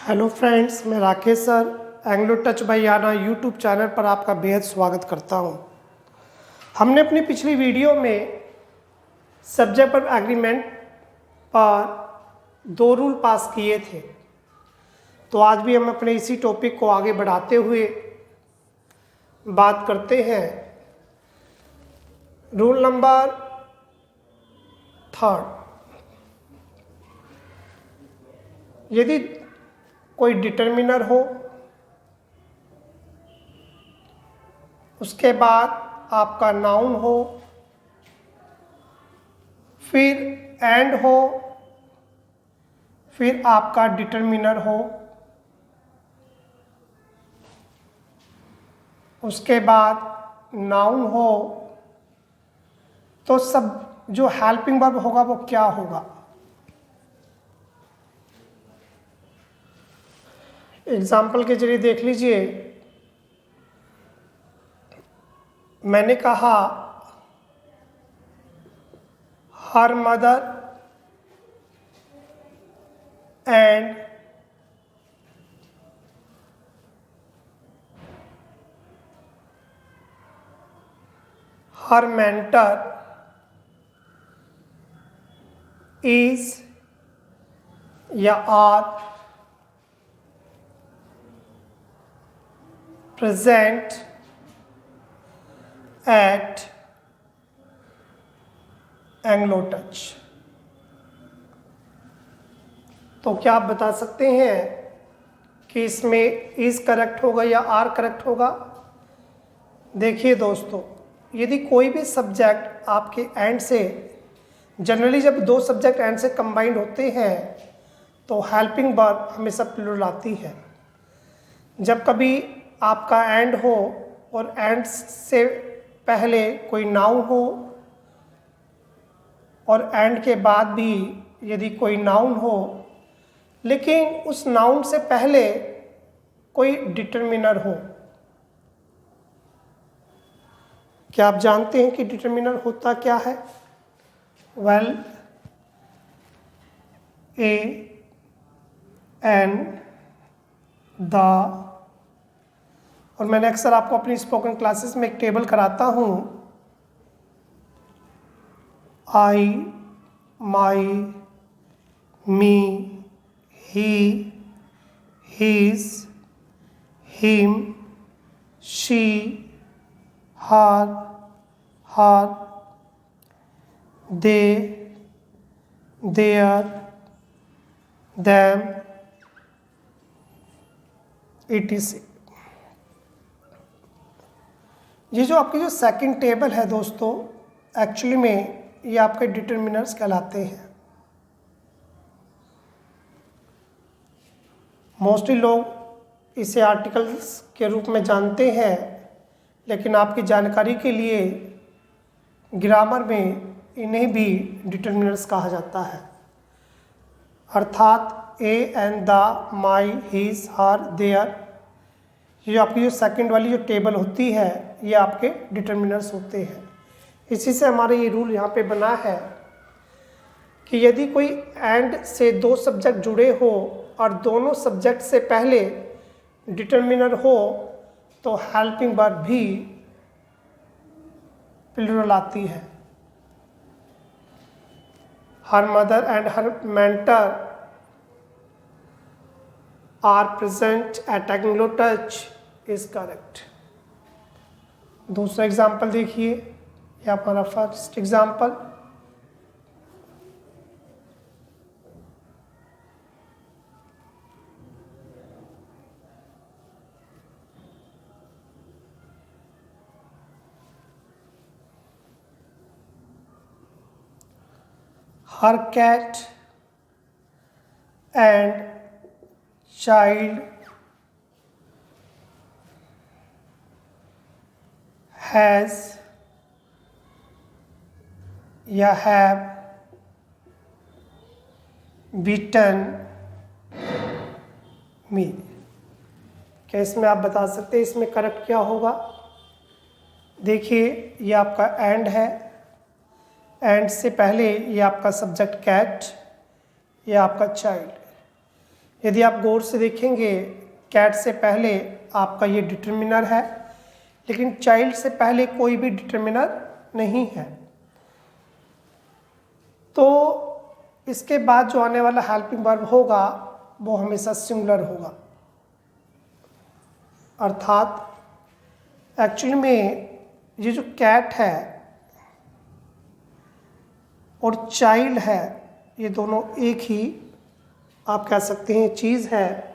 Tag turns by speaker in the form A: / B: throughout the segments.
A: Hello friends, मैं Rakesh sir Anglo touch by Yana YouTube channel पर आपका बेहद स्वागत करता हूं। हमने अपनी पिछली वीडियो में सब्जेक्ट ऑफ एग्रीमेंट पर 2 रूल पास किए थे, तो आज भी हम अपने इसी टॉपिक को आगे बढ़ाते हुए बात करते हैं। रूल नंबर 3, यदि कोई डिटर्मिनर हो, उसके बाद आपका नाउन हो, फिर एंड हो, फिर आपका डिटर्मिनर हो, उसके बाद नाउन हो, तो सब जो हेल्पिंग वर्ब होगा वो क्या होगा। एग्जाम्पल के जरिए देख लीजिए। मैंने कहा हर mother and her mentor is या are present at Anglo Touch. तो क्या आप बता सकते हैं कि इसमें इज करेक्ट होगा या आर करेक्ट होगा? देखिए दोस्तों, यदि कोई भी सब्जेक्ट आपके एंड से, जनरली जब 2 सब्जेक्ट एंड से कंबाइंड होते हैं तो हेल्पिंग वर्ब हमेशा प्लूरल आती है। जब कभी आपका एंड हो और एंड से पहले कोई नाउन हो और एंड के बाद भी यदि कोई नाउन हो, लेकिन उस नाउन से पहले कोई डिटर्मिनर हो। क्या आप जानते हैं कि डिटर्मिनर होता क्या है? वेल, ए एन द, और मैंने अक्सर आपको अपनी स्पोकन क्लासेस में एक टेबल कराता हूँ। I, my, me, he, his, him, she, her, they, their, them, etc। ये जो आपकी जो सेकंड टेबल है दोस्तों, एक्चुअली में ये आपके डिटर्मिनर्स कहलाते हैं। मोस्टली लोग इसे आर्टिकल्स के रूप में जानते हैं, लेकिन आपकी जानकारी के लिए ग्रामर में इन्हें भी डिटर्मिनर्स कहा जाता है। अर्थात a and the, my, his, her, their, ये आपकी जो सेकंड वाली जो टेबल होती है ये आपके डिटर्मिनर्स होते हैं। इसी से हमारे ये रूल यहाँ पे बना है कि यदि कोई एंड से 2 सब्जेक्ट जुड़े हो और दोनों सब्जेक्ट से पहले डिटर्मिनर हो तो हेल्पिंग वर्ब भी प्लूरल आती है। Her mother and her mentor are present at anglo touch is correct. दूसरा एग्जाम्पल देखिए, ये हमारा first example. Her cat and child has या हैव बीटन मी। क्या इसमें आप बता सकते हैं इसमें करेक्ट क्या होगा? देखिए, ये आपका एंड है, एंड से पहले ये आपका सब्जेक्ट कैट, ये आपका चाइल्ड। यदि आप गौर से देखेंगे कैट से पहले आपका ये डिटर्मिनर है, लेकिन चाइल्ड से पहले कोई भी डिटर्मिनर नहीं है। तो इसके बाद जो आने वाला हेल्पिंग वर्ब होगा वो हमेशा सिंगुलर होगा। अर्थात एक्चुअली में ये जो कैट है और चाइल्ड है, ये दोनों एक ही आप कह सकते हैं चीज़ है।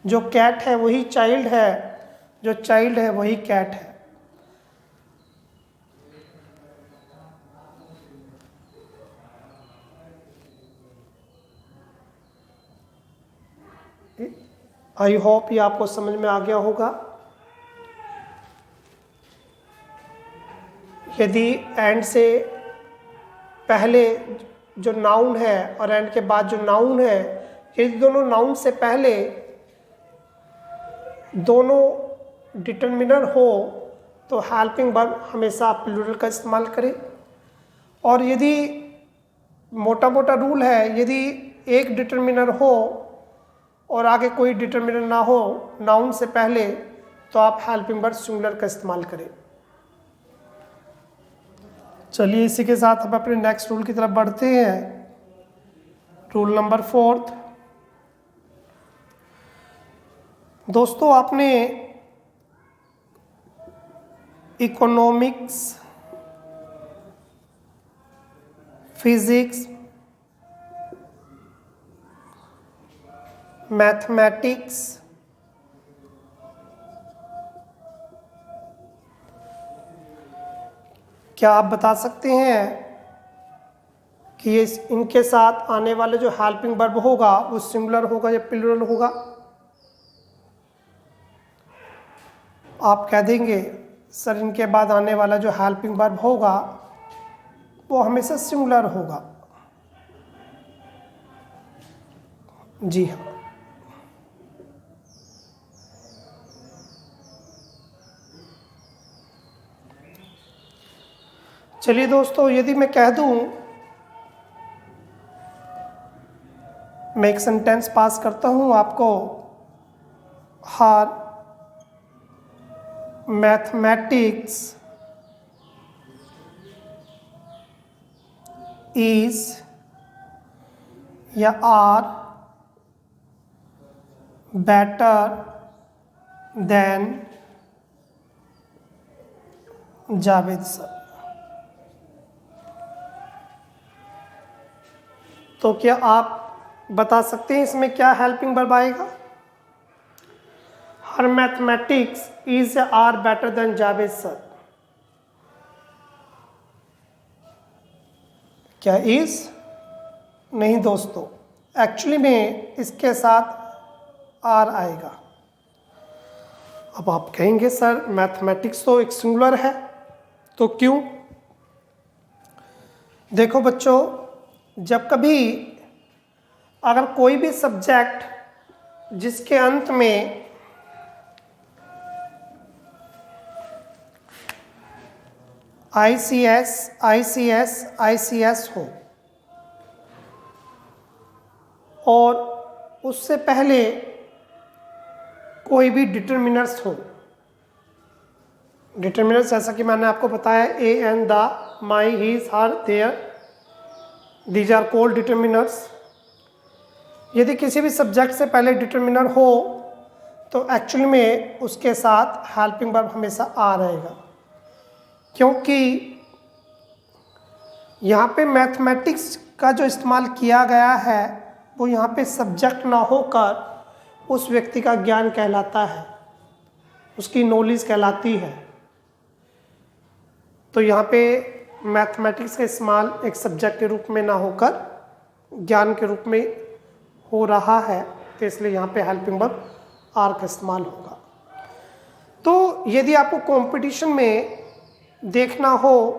A: जो कैट है वही चाइल्ड है, जो चाइल्ड है वही कैट है। आई होप ये आपको समझ में आ गया होगा। यदि एंड से पहले जो नाउन है और एंड के बाद जो नाउन है, यदि दोनों नाउन से पहले दोनों डिटर्मिनर हो तो हेल्पिंग वर्ब हमेशा आप प्लूरल का इस्तेमाल करें। और यदि मोटा मोटा रूल है, यदि एक डिटर्मिनर हो और आगे कोई डिटर्मिनर ना हो नाउन से पहले, तो आप हेल्पिंग वर्ब सिंगुलर का इस्तेमाल करें। चलिए इसी के साथ हम अपने नेक्स्ट रूल की तरफ बढ़ते हैं। Rule number 4। दोस्तों, आपने इकोनॉमिक्स, फिजिक्स, मैथमेटिक्स, क्या आप बता सकते हैं कि ये इनके साथ आने वाले जो हेल्पिंग वर्ब होगा वो सिंगुलर होगा या प्लूरल होगा? आप कह देंगे सर इनके बाद आने वाला जो हेल्पिंग वर्ब होगा वो हमेशा सिंगुलर होगा। जी हाँ। चलिए दोस्तों, यदि मैं कह दूं, मैं एक सेंटेंस पास करता हूं आपको, हर मैथमेटिक्स इज या are better than Javed sir. तो क्या आप बता सकते हैं इसमें क्या हेल्पिंग वर्ब आएगा? हर मैथमेटिक्स इज या are better than Javed sir. क्या इज? नहीं दोस्तों, एक्चुअली में इसके साथ आर आएगा। अब आप कहेंगे सर मैथमेटिक्स तो एक सिंगुलर है, तो क्यों? देखो बच्चों, जब कभी अगर कोई भी सब्जेक्ट जिसके अंत में ICS, ICS, ICS हो और उससे पहले कोई भी डिटर्मिनर्स हो, डिटर्मिनर्स जैसा कि मैंने आपको बताया, a and the, my, his, her, their, these are called determiners. यदि किसी भी सब्जेक्ट से पहले डिटर्मिनर हो तो एक्चुअली में उसके साथ हेल्पिंग वर्ब हमेशा आ रहेगा, क्योंकि यहाँ पे मैथमेटिक्स का जो इस्तेमाल किया गया है वो यहाँ पे सब्जेक्ट ना होकर उस व्यक्ति का ज्ञान कहलाता है, उसकी नॉलेज कहलाती है। तो यहाँ पे मैथमेटिक्स का इस्तेमाल एक सब्जेक्ट के रूप में ना होकर ज्ञान के रूप में हो रहा है, तो इसलिए यहाँ पे हेल्पिंग वर्ब आर का इस्तेमाल होगा। तो यदि आपको कंपटीशन में देखना हो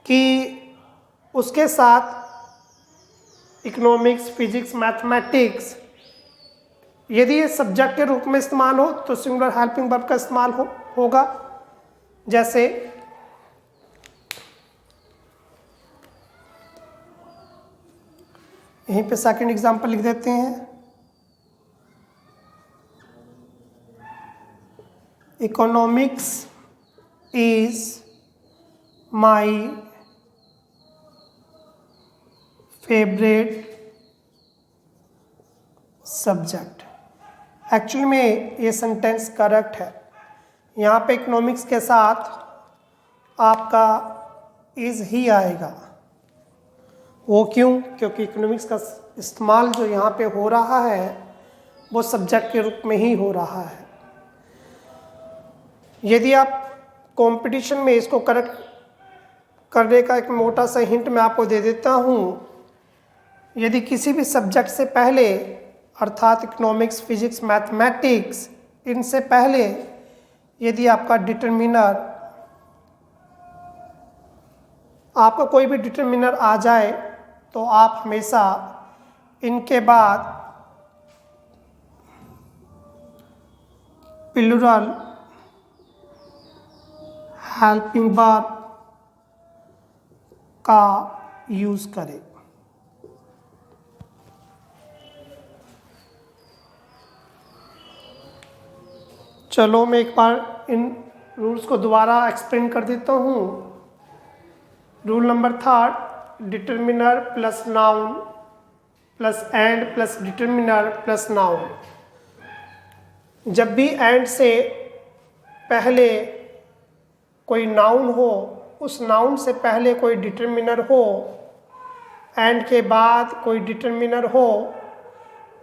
A: कि उसके साथ इकोनॉमिक्स, फिजिक्स, मैथमेटिक्स यदि ये सब्जेक्ट के रूप में इस्तेमाल हो तो सिंगुलर हेल्पिंग वर्ब का इस्तेमाल होगा। जैसे यहीं पे सेकंड एग्जांपल लिख देते हैं। Economics is my favourite subject. Actually में ये सेंटेंस करेक्ट है। यहाँ पे इकोनॉमिक्स के साथ आपका इज ही आएगा। वो क्यों? क्योंकि इकोनॉमिक्स का इस्तेमाल जो यहाँ पे हो रहा है वो सब्जेक्ट के रूप में ही हो रहा है। यदि आप कंपटीशन में इसको करेक्ट करने का एक मोटा सा हिंट मैं आपको दे देता हूँ। यदि किसी भी सब्जेक्ट से पहले अर्थात इकोनॉमिक्स, फिजिक्स, मैथमेटिक्स, इनसे पहले यदि आपका डिटरमिनर, आपका कोई भी डिटरमिनर आ जाए तो आप हमेशा इनके बाद प्लूरल हेल्पिंग वर्ब का यूज़ करें। चलो मैं एक बार इन रूल्स को दोबारा एक्सप्लेन कर देता हूँ। Rule number 3, determiner plus noun plus and plus determiner plus noun. जब भी एंड से पहले कोई नाउन हो, उस नाउन से पहले कोई डिटरमिनर हो, एंड के बाद कोई डिटरमिनर हो,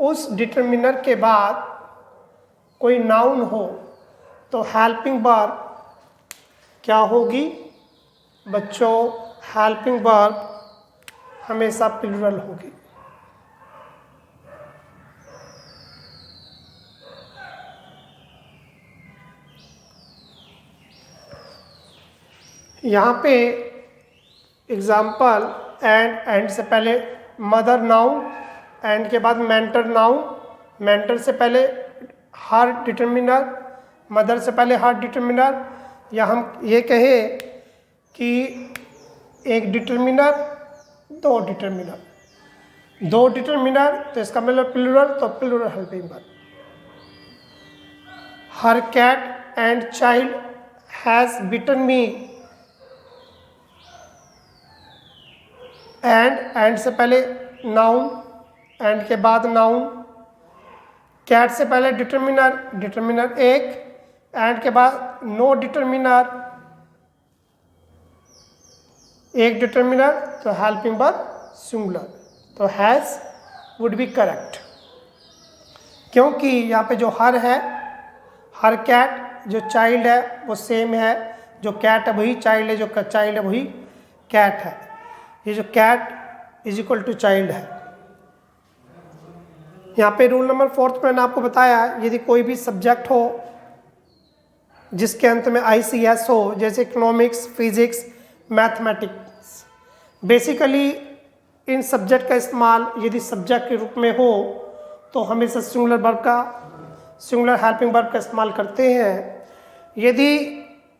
A: उस डिटरमिनर के बाद कोई नाउन हो, तो हेल्पिंग वर्ब क्या होगी बच्चों? हेल्पिंग वर्ब हमेशा प्लूरल होगी। यहाँ पे एग्जाम्पल, एंड से पहले मदर नाउन, एंड के बाद मेंटर नाउन, मेंटर से पहले हर डिटरमिनर, मदर से पहले हर डिटरमिनर, या हम ये कहें कि एक डिटरमिनर, दो डिटरमिनर, तो इसका मतलब प्लूरल, तो plural helping verb. Her cat and child has bitten me, and से पहले नाउन, एंड के बाद नाउन, कैट से पहले डिटरमिनर एक, एंड के बाद नो डिटरमिनर, एक डिटरमिनर, तो हेल्पिंग वर्ब सिंगुलर, तो हैज वुड बी करेक्ट। क्योंकि यहाँ पे जो हर है, हर कैट, जो चाइल्ड है वो सेम है, जो कैट है वही चाइल्ड है, जो चाइल्ड है वही कैट है। ये जो cat is equal to child है। यहाँ पे रूल नंबर 4 मैंने आपको बताया, यदि कोई भी सब्जेक्ट हो जिसके अंत में ICS हो, जैसे इकोनॉमिक्स, फिजिक्स, मैथमेटिक्स, बेसिकली इन सब्जेक्ट का इस्तेमाल यदि सब्जेक्ट के रूप में हो तो हमेशा सिंगुलर वर्ब का, सिंगुलर हेल्पिंग वर्ब का इस्तेमाल करते हैं। यदि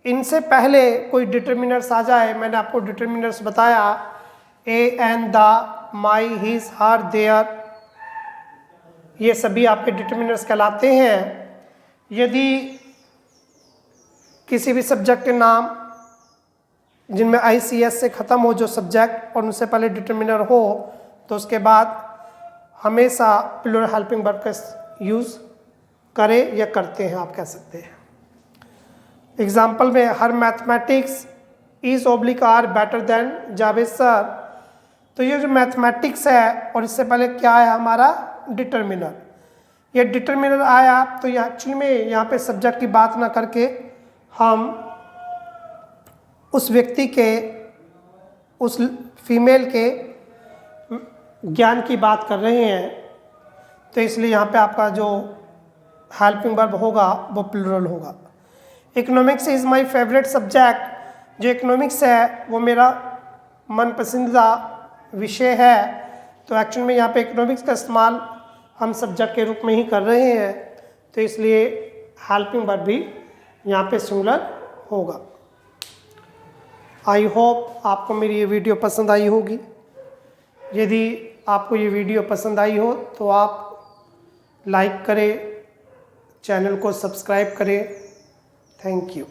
A: इनसे पहले कोई डिटरमिनर्स आ जाए, मैंने आपको डिटरमिनर्स बताया, a, an, the, my, his, her, their, ये सभी आपके डिटरमिनर्स कहलाते हैं। यदि किसी भी सब्जेक्ट के नाम जिनमें ICS से ख़त्म हो जो सब्जेक्ट, और उनसे पहले डिटरमिनर हो, तो उसके बाद हमेशा प्लूरल हेल्पिंग वर्ब का यूज़ करें या करते हैं, आप कह सकते हैं। एग्जाम्पल में her mathematics is oblique or better than Javed sir, तो ये जो मैथमेटिक्स है और इससे पहले क्या है हमारा डिटरमिनर, ये डिटरमिनर आया, तो ये एक्चुअली में यहाँ पे सब्जेक्ट की बात ना करके हम उस व्यक्ति के, उस फीमेल के ज्ञान की बात कर रहे हैं, तो इसलिए यहाँ पे आपका जो हेल्पिंग वर्ब होगा वो प्लूरल होगा। Economics is my favourite subject, जो इकोनॉमिक्स है वो मेरा मन पसंदीदा विषय है, तो एक्चुअली में यहाँ पे इकोनॉमिक्स का इस्तेमाल हम सब्जेक्ट के रूप में ही कर रहे हैं, तो इसलिए हेल्पिंग वर्ब भी यहाँ पे सिंगुलर होगा। आई होप आपको मेरी ये वीडियो पसंद आई होगी। यदि आपको ये वीडियो पसंद आई हो तो आप लाइक करें, चैनल को सब्सक्राइब करें थैंक यू।